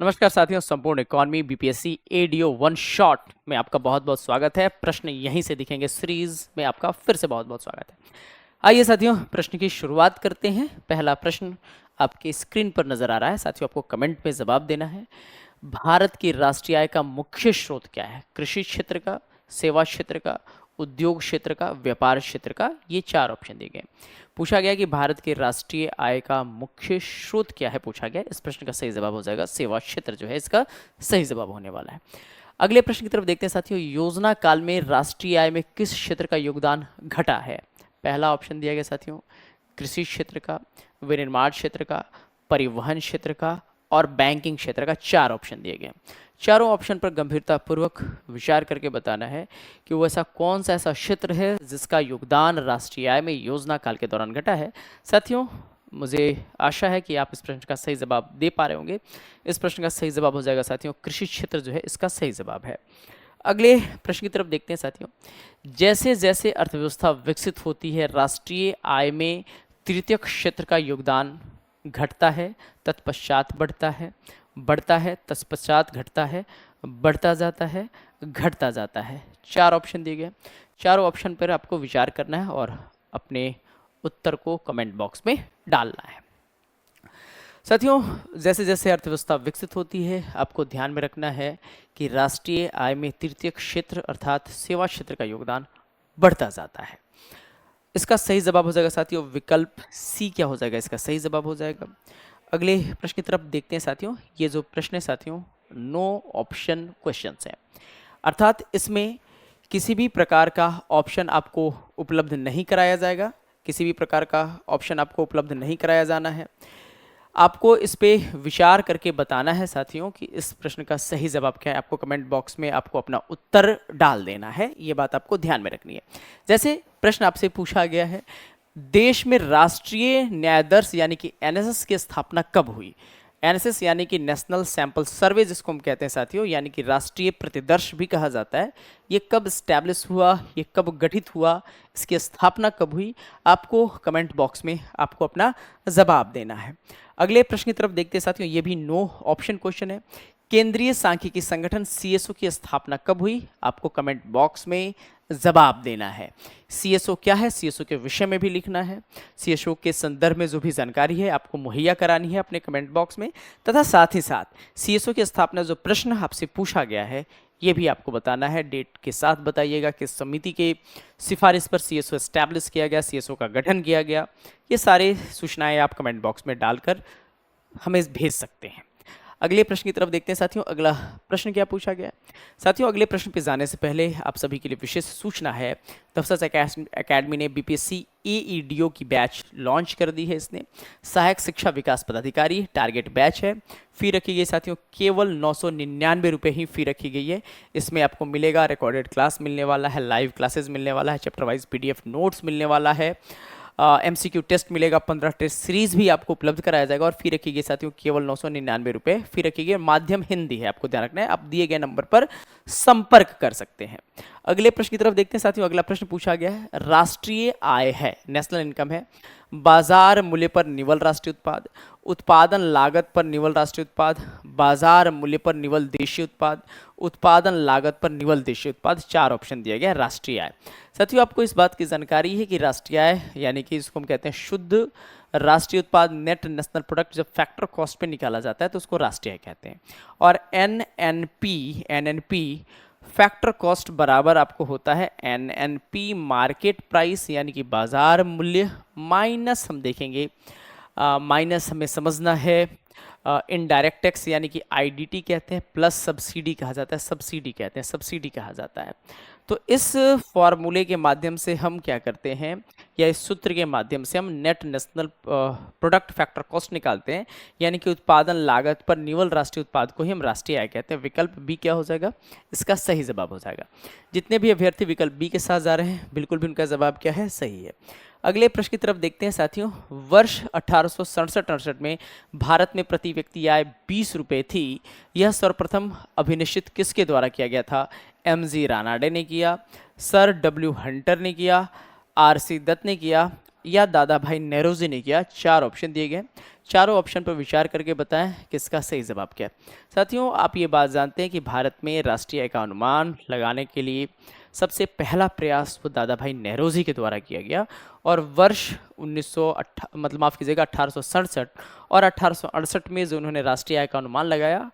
नमस्कार साथियों, संपूर्ण economy BPSC ADO one shot में आपका बहुत बहुत स्वागत है। प्रश्न यहीं से दिखेंगे सीरीज में आपका फिर से बहुत बहुत स्वागत है। आइए साथियों, प्रश्न की शुरुआत करते हैं। पहला प्रश्न आपके स्क्रीन पर नजर आ रहा है। साथियों, आपको कमेंट में जवाब देना है। भारत की राष्ट्रीय आय का मुख्य स्रोत क्या है? कृषि क्षेत्र का, सेवा क्षेत्र का, उद्योग क्षेत्र का, व्यापार क्षेत्र का। ये चार ऑप्शन दिए गए। पूछा गया कि भारत के राष्ट्रीय आय का मुख्य स्रोत क्या है, पूछा गया। इस प्रश्न का सही जवाब हो जाएगा सेवा क्षेत्र, जो है इसका सही जवाब होने वाला है। अगले प्रश्न की तरफ देखते हैं साथियों। योजना काल में राष्ट्रीय आय में किस क्षेत्र का योगदान घटा है? पहला ऑप्शन दिया गया साथियों कृषि क्षेत्र का, विनिर्माण क्षेत्र का, परिवहन क्षेत्र का और बैंकिंग क्षेत्र का। चार ऑप्शन दिए गए। चारों ऑप्शन पर गंभीरतापूर्वक विचार करके बताना है कि वो ऐसा क्षेत्र है जिसका योगदान राष्ट्रीय आय में योजना काल के दौरान घटा है। साथियों, मुझे आशा है कि आप इस प्रश्न का सही जवाब दे पा रहे होंगे। इस प्रश्न का सही जवाब हो जाएगा साथियों कृषि क्षेत्र, जो है इसका सही जवाब है। अगले प्रश्न की तरफ देखते हैं साथियों। जैसे जैसे अर्थव्यवस्था विकसित होती है, राष्ट्रीय आय में तृतीय क्षेत्र का योगदान घटता है, तत्पश्चात बढ़ता है, तत्पश्चात घटता है, बढ़ता जाता है, घटता जाता है। चार ऑप्शन दिए गए। चारों ऑप्शन पर आपको विचार करना है और अपने उत्तर को कमेंट बॉक्स में डालना है। साथियों, जैसे जैसे अर्थव्यवस्था विकसित होती है, आपको ध्यान में रखना है कि राष्ट्रीय आय में तृतीय क्षेत्र अर्थात सेवा क्षेत्र का योगदान बढ़ता जाता है। इसका सही जवाब हो जाएगा साथियों विकल्प सी। क्या हो जाएगा? इसका सही जवाब हो जाएगा। अगले प्रश्न की तरफ देखते हैं साथियों। ये जो प्रश्न है साथियों, नो ऑप्शन क्वेश्चन है, अर्थात इसमें किसी भी प्रकार का ऑप्शन आपको उपलब्ध नहीं कराया जाएगा। किसी भी प्रकार का ऑप्शन आपको उपलब्ध नहीं कराया जाना है। आपको इस पे विचार करके बताना है साथियों कि इस प्रश्न का सही जवाब क्या है। आपको कमेंट बॉक्स में आपको अपना उत्तर डाल देना है। ये बात आपको ध्यान में रखनी है। जैसे प्रश्न आपसे पूछा गया है, देश में राष्ट्रीय न्यायाधीश यानी कि एनएसएस की स्थापना कब हुई? एनएसएस यानी कि नेशनल सैंपल सर्वे जिसको हम कहते हैं साथियों, यानी कि राष्ट्रीय प्रतिदर्श भी कहा जाता है। ये कब स्टैब्लिश हुआ, ये कब गठित हुआ, इसकी स्थापना कब हुई? आपको कमेंट बॉक्स में आपको अपना जवाब देना है। अगले प्रश्न की तरफ देखते हैं साथियों। ये भी नो ऑप्शन क्वेश्चन है। केंद्रीय सांख्यिकी संगठन सीएसओ की स्थापना कब हुई? आपको कमेंट बॉक्स में जवाब देना है। सीएसओ क्या है, सीएसओ के विषय में भी लिखना है। सीएसओ के संदर्भ में जो भी जानकारी है आपको मुहैया करानी है अपने कमेंट बॉक्स में, तथा साथ ही साथ सीएसओ की स्थापना जो प्रश्न आपसे पूछा गया है ये भी आपको बताना है। डेट के साथ बताइएगा किस समिति के सिफारिश पर सीएसओ एस्टैब्लिश किया गया, सीएसओ का गठन किया गया। ये सारे सूचनाएं आप कमेंट बॉक्स में डालकर हमें भेज सकते हैं। अगले प्रश्न की तरफ देखते हैं साथियों। अगला प्रश्न क्या पूछा गया है? साथियों, अगले प्रश्न पे जाने से पहले आप सभी के लिए विशेष सूचना है। तफसस एकेडमी ने बीपीएससी एईडीओ की बैच लॉन्च कर दी है। इसने सहायक शिक्षा विकास पदाधिकारी टारगेट बैच है। फी रखी गई साथियों केवल 999 रुपये ही फी रखी गई है। इसमें आपको मिलेगा रिकॉर्डेड क्लास मिलने वाला है, लाइव क्लासेस मिलने वाला है, चैप्टर वाइज पीडीएफ नोट्स मिलने वाला है, एमसीक्यू टेस्ट मिलेगा, 15 टेस्ट सीरीज भी आपको उपलब्ध कराया जाएगा। और फी रखी गई साथियों केवल 999 रुपये फी रखी गई। माध्यम हिंदी है, आपको ध्यान रखना है। आप दिए गए नंबर पर संपर्क कर सकते हैं। अगले प्रश्न की तरफ देखते हैं साथियों। अगला प्रश्न पूछा गया है, राष्ट्रीय आय है, नेशनल इनकम है, बाजार मूल्य पर निवल राष्ट्रीय उत्पाद, उत्पादन लागत पर निवल राष्ट्रीय उत्पाद, बाजार मूल्य पर निवल देशीय उत्पाद, उत्पादन लागत पर निवल देशीय उत्पाद। चार ऑप्शन दिया गया राष्ट्रीय आय। साथियों, आपको इस बात की जानकारी है कि राष्ट्रीय आय यानी कि इसको हम कहते हैं शुद्ध राष्ट्रीय उत्पाद, नेट नेशनल प्रोडक्ट, जब फैक्टर कॉस्ट पे निकाला जाता है तो उसको राष्ट्रीय आय कहते हैं। और एनएनपी फैक्टर कॉस्ट बराबर आपको होता है एनएनपी मार्केट प्राइस यानी कि बाजार मूल्य माइनस हम देखेंगे माइनस हमें समझना है इनडायरेक्ट टैक्स यानी कि आईडीटी कहते हैं, प्लस सब्सिडी कहा जाता है, सब्सिडी कहते हैं, सब्सिडी कहा जाता है। तो इस फॉर्मूले के माध्यम से हम क्या करते हैं, या इस सूत्र के माध्यम से हम net national product factor cost निकालते हैं, यानी कि उत्पादन लागत पर निवल राष्ट्रीय उत्पाद को ही हम राष्ट्रीय आय कहते हैं। विकल्प बी क्या हो जाएगा? इसका सही जवाब हो जाएगा। जितने भी अभ्यर्थी विकल्प बी के साथ जा रहे हैं बिल्कुल भी उनका जवाब क्या है? सही है। अगले प्रश्न की तरफ देखते हैं साथियों। वर्ष 1867-68 में भारत में प्रति व्यक्ति आय 20 रुपये थी। यह सर्वप्रथम अभिनिश्चित किसके द्वारा किया गया था? एमजी रानाडे ने किया, सर डब्ल्यू हंटर ने किया, आरसी दत्त ने किया, या दादा भाई नेहरूजी ने किया? चार ऑप्शन दिए गए, चारों ऑप्शन पर विचार करके बताएं किसका सही जवाब क्या है। साथियों, आप ये बात जानते हैं कि भारत में राष्ट्रीय आय का अनुमान लगाने के लिए सबसे पहला प्रयास वो दादा भाई नेहरूजी के द्वारा किया गया और वर्ष 1867 और 1868 में जो उन्होंने राष्ट्रीय आय का अनुमान लगाया,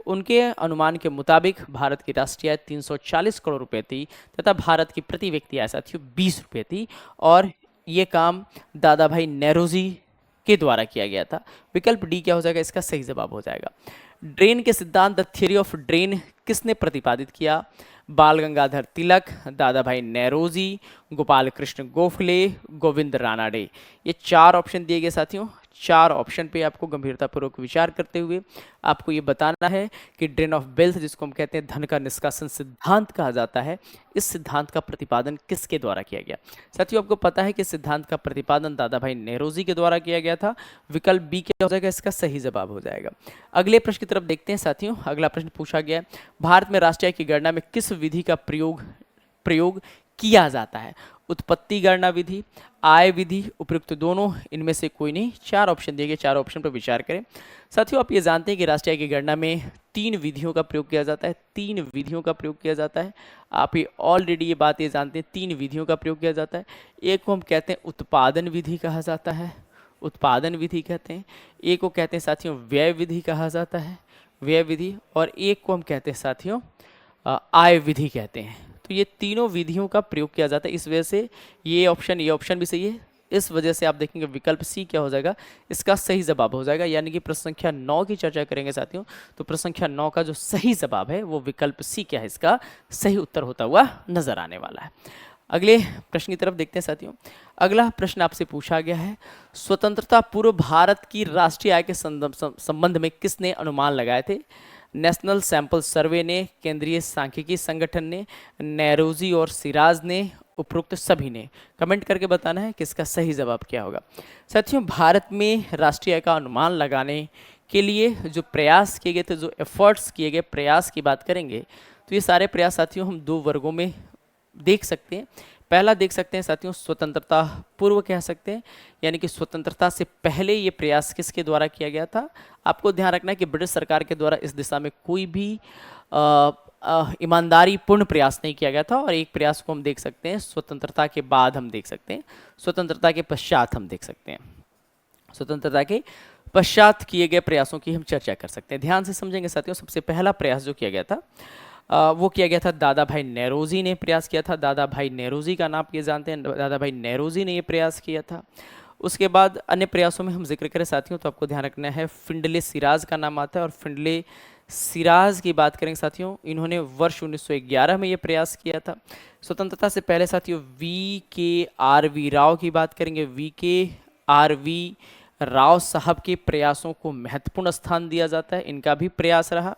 उनके अनुमान के मुताबिक भारत की राष्ट्रीय आय 340 करोड़ रुपए थी तथा भारत की प्रति व्यक्ति आय साथियों 20 रुपये थी और ये काम दादा भाई नेहरूजी के द्वारा किया गया था। विकल्प डी क्या हो जाएगा? इसका सही जवाब हो जाएगा। ड्रेन के सिद्धांत, द थ्योरी ऑफ ड्रेन किसने प्रतिपादित किया? बाल गंगाधर तिलक, दादा भाई नेहरूजी, गोपाल कृष्ण गोखले, गोविंद रानाडे। ये चार ऑप्शन दिए गए साथियों। चार ऑप्शन पे आपको गंभीरतापूर्वक विचार करते हुए आपको ये बताना है कि ड्रेन ऑफ वेल्थ, जिसको हम कहते हैं धन का निष्कासन सिद्धांत कहा जाता है, इस सिद्धांत का प्रतिपादन किसके द्वारा किया गया? साथियों, आपको पता है कि सिद्धांत का प्रतिपादन दादा भाई नेहरूजी के द्वारा किया गया था। विकल्प बी क्या हो जाएगा? इसका सही जवाब हो जाएगा। अगले प्रश्न की तरफ देखते हैं साथियों। अगला प्रश्न पूछा गया है, भारत में राष्ट्रीय आय की गणना में किस विधि का प्रयोग किया जाता है? उत्पत्ति गणना विधि, आय विधि, उपयुक्त दोनों, इनमें से कोई नहीं। चार ऑप्शन दिए गए, चार ऑप्शन पर विचार करें। साथियों, आप ये जानते हैं कि राष्ट्रीय आय की गणना में तीन विधियों का प्रयोग किया जाता है। तीन विधियों का प्रयोग किया जाता है। आप ये ऑलरेडी ये बात ये जानते हैं, तीन विधियों का प्रयोग किया जाता है। एक को हम कहते हैं उत्पादन विधि कहा जाता है, उत्पादन विधि कहते हैं। एक को कहते हैं साथियों व्यय विधि कहा जाता है, व्यय विधि। और एक को हम कहते हैं साथियों आय विधि कहते हैं। तो ये तीनों विधियों का प्रयोग किया जाता है। इस वजह से ये ऑप्शन भी सही है। इस वजह से आप देखेंगे विकल्प सी क्या हो जाएगा? इसका सही जवाब हो जाएगा। यानी कि प्रश्न संख्या 9 की चर्चा करेंगे साथियों, तो प्रश्न संख्या 9 का जो सही जवाब है वो विकल्प सी क्या है, इसका सही उत्तर होता हुआ नजर आने वाला है। अगले प्रश्न की तरफ देखते हैं साथियों। अगला प्रश्न आपसे पूछा गया है, स्वतंत्रता पूर्व भारत की राष्ट्रीय आय के संबंध में किसने अनुमान लगाए थे? नेशनल सैंपल सर्वे ने, केंद्रीय सांख्यिकी संगठन ने, नेहरूजी और सिराज ने, उपरोक्त सभी ने। कमेंट करके बताना है किसका सही जवाब क्या होगा। साथियों, भारत में राष्ट्रीय आय का अनुमान लगाने के लिए जो प्रयास किए गए थे, जो एफर्ट्स किए गए, प्रयास की बात करेंगे तो ये सारे प्रयास साथियों हम दो वर्गों में देख सकते हैं। पहला देख सकते हैं साथियों स्वतंत्रता पूर्व कह सकते हैं, यानी कि स्वतंत्रता से पहले ये प्रयास किसके द्वारा किया गया था? आपको ध्यान रखना है कि ब्रिटिश सरकार के द्वारा इस दिशा में कोई भी ईमानदारी पूर्ण प्रयास नहीं किया गया था। और एक प्रयास को हम देख सकते हैं स्वतंत्रता के बाद, हम देख सकते हैं स्वतंत्रता के पश्चात, हम देख सकते हैं स्वतंत्रता के पश्चात किए गए प्रयासों की हम चर्चा कर सकते हैं। ध्यान से समझेंगे साथियों। सबसे पहला प्रयास जो किया गया था वो किया गया था दादा भाई नेहरूजी ने प्रयास किया था। दादा भाई नेहरूजी का नाम ये जानते हैं, दादा भाई नेहरूजी ने ये प्रयास किया था। उसके बाद अन्य प्रयासों में हम जिक्र करें साथियों तो आपको ध्यान रखना है फिंडले सिराज का नाम आता है। और फिंडले सिराज की बात करेंगे साथियों, इन्होंने वर्ष 1911 में ये प्रयास किया था। स्वतंत्रता से पहले साथियों VKRV राव की बात करेंगे। VKRV राव साहब के प्रयासों को महत्वपूर्ण स्थान दिया जाता है, इनका भी प्रयास रहा।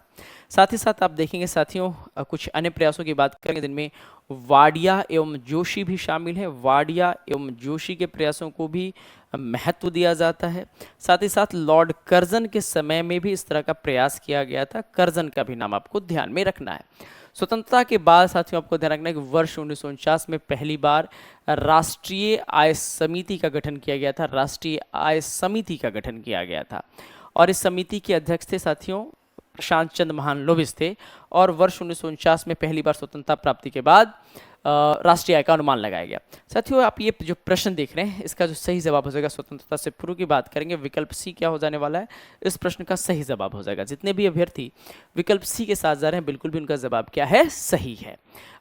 साथ ही साथ आप देखेंगे साथियों कुछ अन्य प्रयासों की बात करेंगे जिनमें वाडिया एवं जोशी भी शामिल है। वाडिया एवं जोशी के प्रयासों को भी महत्व दिया जाता है। साथ ही साथ लॉर्ड कर्जन के समय में भी इस तरह का प्रयास किया गया था। कर्जन का भी नाम आपको ध्यान में रखना है। स्वतंत्रता के बाद साथियों आपको ध्यान रखना है कि वर्ष 1949 में पहली बार राष्ट्रीय आय समिति का गठन किया गया था। राष्ट्रीय आय समिति का गठन किया गया था और इस समिति के अध्यक्ष थे साथियों प्रशांत चंद्र महालनोबिस थे। और वर्ष 1949 में पहली बार स्वतंत्रता प्राप्ति के बाद राष्ट्रीय आय का अनुमान लगाया गया। साथियों, आप ये जो प्रश्न देख रहे हैं इसका जो सही जवाब हो जाएगा, स्वतंत्रता से पूर्व की बात करेंगे, विकल्प सी क्या हो जाने वाला है? इस प्रश्न का सही जवाब हो जाएगा। जितने भी अभ्यर्थी विकल्प सी के साथ जा रहे हैं बिल्कुल भी उनका जवाब क्या है? सही है।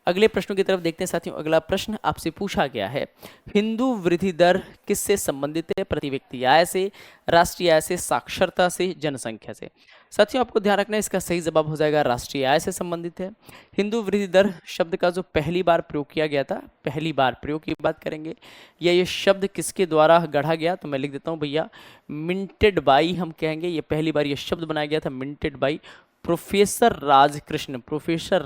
अगले प्रश्नों की तरफ देखते हैं साथियों। अगला प्रश्न आपसे पूछा गया है, हिंदू वृद्धि दर किससे संबंधित है? प्रति व्यक्ति आय से, राष्ट्रीय आय से, साक्षरता से, जनसंख्या से। साथियों, आपको ध्यान रखना है इसका सही जवाब हो जाएगा राष्ट्रीय आय से संबंधित है। हिंदू वृद्धि दर शब्द का जो पहली बार प्रयोग किया गया था, पहली बार प्रयोग की बात करेंगे, या ये शब्द किसके द्वारा गढ़ा गया, तो मैं लिख देता हूँ भैया मिंटेड बाई हम कहेंगे। ये पहली बार ये शब्द बनाया गया था minted by professor Rajkrishna, professor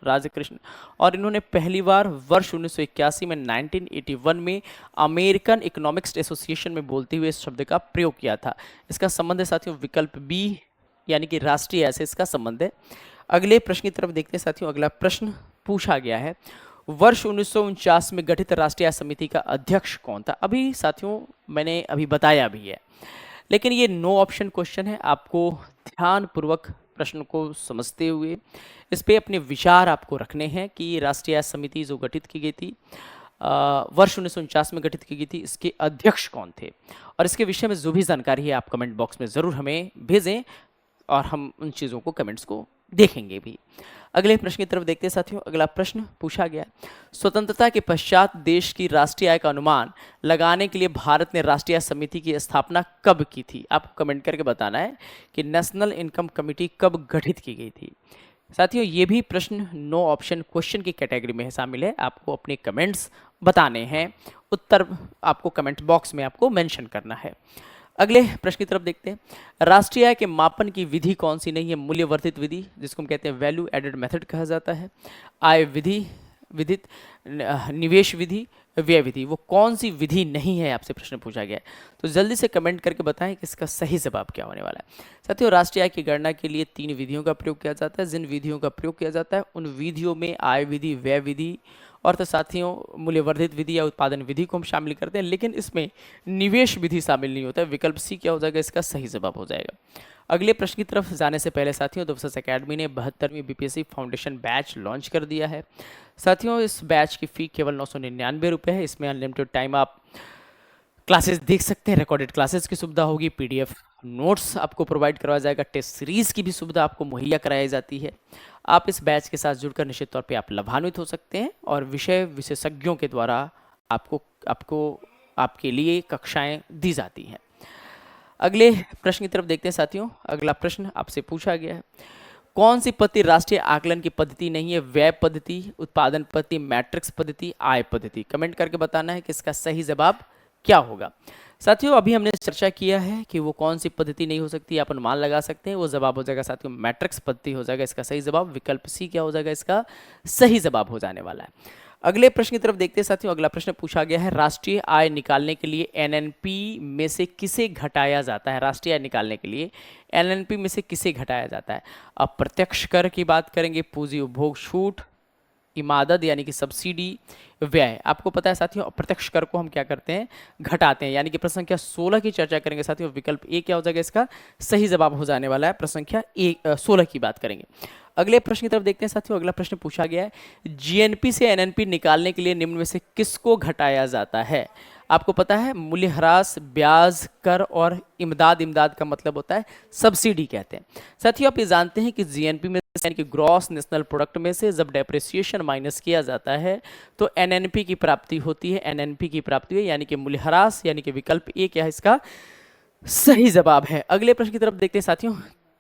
Rajkrishna. और इन्होंने पहली बार वर्ष 1981 में 1981 में अमेरिकन इकोनॉमिक्स एसोसिएशन में बोलते हुए इस शब्द का प्रयोग किया था। इसका संबंध है साथियों विकल्प बी, यानी कि राष्ट्रीय आय से इसका संबंध है। अगले प्रश्न की तरफ देखते हैं साथियों। अगला प्रश्न पूछा गया है, वर्ष 1949 में गठित राष्ट्रीय आय समिति का अध्यक्ष कौन था? अभी साथियों मैंने अभी बताया भी है, लेकिन ये नो ऑप्शन क्वेश्चन है। आपको ध्यानपूर्वक प्रश्न को समझते हुए इस पे अपने विचार आपको रखने हैं कि राष्ट्रीय आय समिति जो गठित की गई थी वर्ष 1949 में गठित की गई थी, इसके अध्यक्ष कौन थे, और इसके विषय में जो भी जानकारी है आप कमेंट बॉक्स में ज़रूर हमें भेजें और हम उन चीज़ों को कमेंट्स को देखेंगे भी। अगले प्रश्न की तरफ देखते हैं साथियों। अगला प्रश्न पूछा गया, स्वतंत्रता के पश्चात देश की राष्ट्रीय आय का अनुमान लगाने के लिए भारत ने राष्ट्रीय आय समिति की स्थापना कब की थी? आपको कमेंट करके बताना है कि नेशनल इनकम कमेटी कब गठित की गई थी। साथियों ये भी प्रश्न नो ऑप्शन क्वेश्चन की कैटेगरी में शामिल है। आपको अपने कमेंट्स बताने हैं, उत्तर आपको कमेंट बॉक्स में आपको मेंशन करना है। अगले प्रश्न की तरफ देखते हैं। राष्ट्रीय आय के मापन की विधि कौन सी नहीं है? मूल्यवर्धित विधि, जिसको हम कहते हैं वैल्यू एडेड मेथड कहा जाता है, आय विधि, विधित, निवेश विधि, व्यय विधि, वो कौन सी विधि नहीं है आपसे प्रश्न पूछा गया है। तो जल्दी से कमेंट करके बताएं कि इसका सही जवाब क्या होने वाला है। साथियों राष्ट्रीय आय की गणना के लिए 3 विधियों का प्रयोग किया जाता है। जिन विधियों का प्रयोग किया जाता है उन विधियों में आय विधि, व्यय विधि और तो साथियों मूल्यवर्धित विधि या उत्पादन विधि को हम शामिल करते हैं, लेकिन इसमें निवेश विधि शामिल नहीं होता है। विकल्प सी क्या हो जाएगा? इसका सही जवाब हो जाएगा। अगले प्रश्न की तरफ जाने से पहले साथियों दोस्तों अकेडमी ने 72वीं बीपीएससी फाउंडेशन बैच लॉन्च कर दिया है। साथियों इस बैच की फ़ी केवल 999 रुपये है। इसमें अनलिमिटेड टाइम आप क्लासेस देख सकते हैं, रिकॉर्डेड क्लासेस की सुविधा होगी, पीडीएफ नोट्स आपको प्रोवाइड करवाया जाएगा, टेस्ट सीरीज़ की भी सुविधा आपको मुहैया कराई जाती है। आप इस बैच के साथ जुड़कर निश्चित तौर पे आप लाभान्वित हो सकते हैं और विषय विशेषज्ञों के द्वारा आपके लिए कक्षाएं दी जाती हैं। अगले प्रश्न की तरफ देखते हैं साथियों। अगला प्रश्न आपसे पूछा गया है, कौन सी पद्धति राष्ट्रीय आकलन की पद्धति नहीं है? व्यय पद्धति, उत्पादन पद्धति, मैट्रिक्स पद्धति, आय पद्धति। कमेंट करके बताना है कि इसका सही जवाब क्या होगा। साथियों अभी हमने चर्चा किया है कि वो कौन सी पद्धति नहीं हो सकती, आप अनुमान लगा सकते हैं। वो जवाब हो जाएगा साथियों मैट्रिक्स पद्धति हो जाएगा इसका सही जवाब। विकल्प सी क्या हो जाएगा? इसका सही जवाब हो जाने वाला है। अगले प्रश्न की तरफ देखते हैं साथियों। अगला प्रश्न पूछा गया है, राष्ट्रीय आय निकालने के लिए एनएनपी में से किसे घटाया जाता है? राष्ट्रीय आय निकालने के लिए एनएनपी में से किसे घटाया जाता है? अप्रत्यक्ष कर की बात करेंगे, पूंजी उपभोग छूट, इमादत यानी कि सब्सिडी, व्यय। आपको पता है साथियों अप्रत्यक्ष कर को हम क्या करते हैं? घटाते हैं, यानी कि प्रश्न संख्या 16 की चर्चा करेंगे साथियों। विकल्प ए क्या हो जाएगा? इसका सही जवाब हो जाने वाला है। प्रश्न संख्या 16 की बात करेंगे। अगले प्रश्न की तरफ देखते हैं साथियों। अगला प्रश्न पूछा गया है, जीएनपी से एनएनपी निकालने के लिए निम्न में से किसको घटाया जाता है? आपको पता है मूल्यह्रास, ब्याज, कर और इमदाद। इमदाद का मतलब होता है सब्सिडी कहते हैं। साथियों आप ये जानते हैं कि जीएनपी में यानी कि ग्रॉस नेशनल प्रोडक्ट में से जब डेप्रिसिएशन माइनस किया जाता है तो एनएनपी की प्राप्ति होती है। एनएनपी की प्राप्ति है यानी कि मूल्यह्रास, यानी कि विकल्प ए क्या है? इसका सही जवाब है। अगले प्रश्न की तरफ देखते हैं साथियों।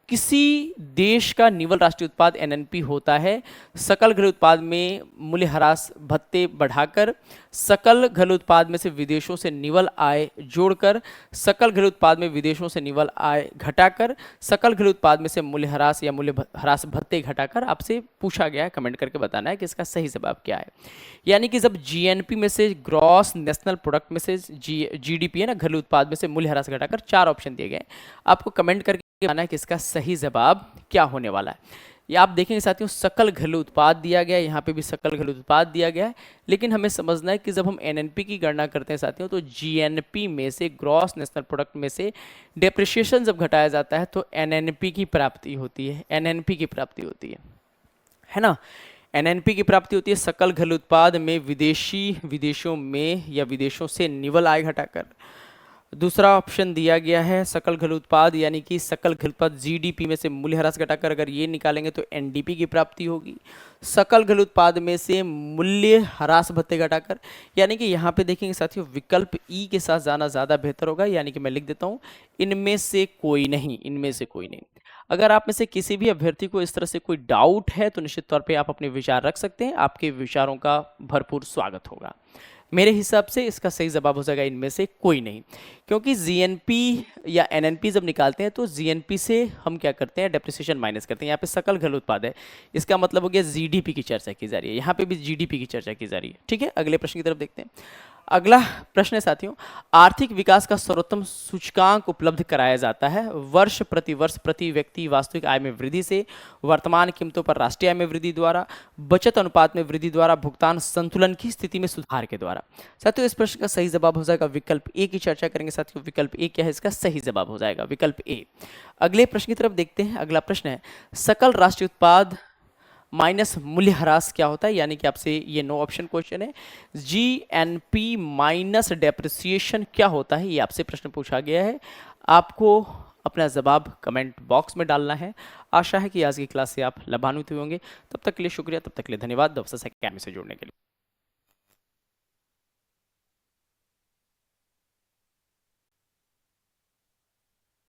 किसी देश का निवल राष्ट्रीय उत्पाद एनएनपी होता है? सकल घरेलू उत्पाद में मूल्यह्रास भत्ते बढ़ाकर, सकल घरेलू उत्पाद में से विदेशों से निवल आय जोड़कर, सकल घरेलू उत्पाद में विदेशों से निवल आय घटाकर, सकल घरेलू उत्पाद में से मूल्यह्रास या मूल्यह्रास भत्ते घटाकर। आपसे पूछा गया है, कमेंट करके बताना है कि इसका सही जवाब क्या है। यानी कि जब जीएनपी में से ग्रॉस नेशनल प्रोडक्ट में से जीडीपी है ना, घरेलू उत्पाद में से मूल्यह्रास घटाकर 4 ऑप्शन दिए गए। आपको कमेंट करके बताना है कि इसका सही जवाब क्या होने वाला है। ये आप देखेंगे साथियों सकल घरेलू उत्पाद दिया गया है, यहाँ पे भी सकल घरेलू उत्पाद दिया गया है, लेकिन हमें समझना है कि जब हम एनएनपी की गणना करते हैं साथियों तो जीएनपी में से ग्रॉस नेशनल प्रोडक्ट में से डेप्रिसिएशन जब घटाया जाता है तो एनएनपी की प्राप्ति होती है। एनएनपी की प्राप्ति होती है ना। एनएनपी की प्राप्ति होती है सकल घरेलू उत्पाद में विदेशों में या विदेशों से निवल आय घटाकर। दूसरा ऑप्शन दिया गया है सकल घरेलू उत्पाद यानी कि सकल घरेलू उत्पाद जीडीपी में से मूल्यह्रास घटाकर, अगर ये निकालेंगे तो एनडीपी की प्राप्ति होगी। सकल घरेलू उत्पाद में से मूल्यह्रास भत्ते घटाकर, यानी कि यहाँ पे देखेंगे साथियों विकल्प ई के साथ जाना ज़्यादा बेहतर होगा। यानी कि मैं लिख देता हूँ इनमें से कोई नहीं, इनमें से कोई नहीं। अगर आप में से किसी भी अभ्यर्थी को इस तरह से कोई डाउट है तो निश्चित तौर पे आप अपने विचार रख सकते हैं, आपके विचारों का भरपूर स्वागत होगा। मेरे हिसाब से इसका सही जवाब हो जाएगा इनमें से कोई नहीं, क्योंकि जीएनपी या एनएनपी जब निकालते हैं तो जीएनपी से हम क्या करते हैं? डेप्रिसिएशन माइनस करते हैं। यहाँ पे सकल घरेलू उत्पाद है, इसका मतलब हो गया जीडीपी की चर्चा की जा रही है, यहाँ पे भी जीडीपी की चर्चा की जा रही है। ठीक है, अगले प्रश्न की तरफ देखते हैं। अगला प्रश्न है साथियों, आर्थिक विकास का सर्वोत्तम सूचकांक उपलब्ध कराया जाता है वर्ष प्रति व्यक्ति वास्तविक आय में वृद्धि से, वर्तमान कीमतों पर राष्ट्रीय आय में वृद्धि द्वारा, बचत अनुपात में वृद्धि द्वारा, भुगतान संतुलन की स्थिति में सुधार के द्वारा। साथियों इस प्रश्न का सही जवाब हो जाएगा विकल्प ए की चर्चा करेंगे साथियों। विकल्प ए क्या है, इसका सही जवाब हो जाएगा विकल्प ए। अगले प्रश्न की तरफ देखते हैं। अगला प्रश्न है, सकल राष्ट्रीय उत्पाद माइनस मूल्यह्रास क्या होता है, यानी कि आपसे ये नो ऑप्शन क्वेश्चन है। जीएनपी माइनस डेप्रिसिएशन क्या होता है, ये आपसे प्रश्न पूछा गया है। आपको अपना जवाब कमेंट बॉक्स में डालना है। आशा है कि आज की क्लास से आप लाभान्वित हुए होंगे। तब तक के लिए शुक्रिया, तब तक के लिए धन्यवाद। दवसस अकेडमी से जुड़ने के लिए।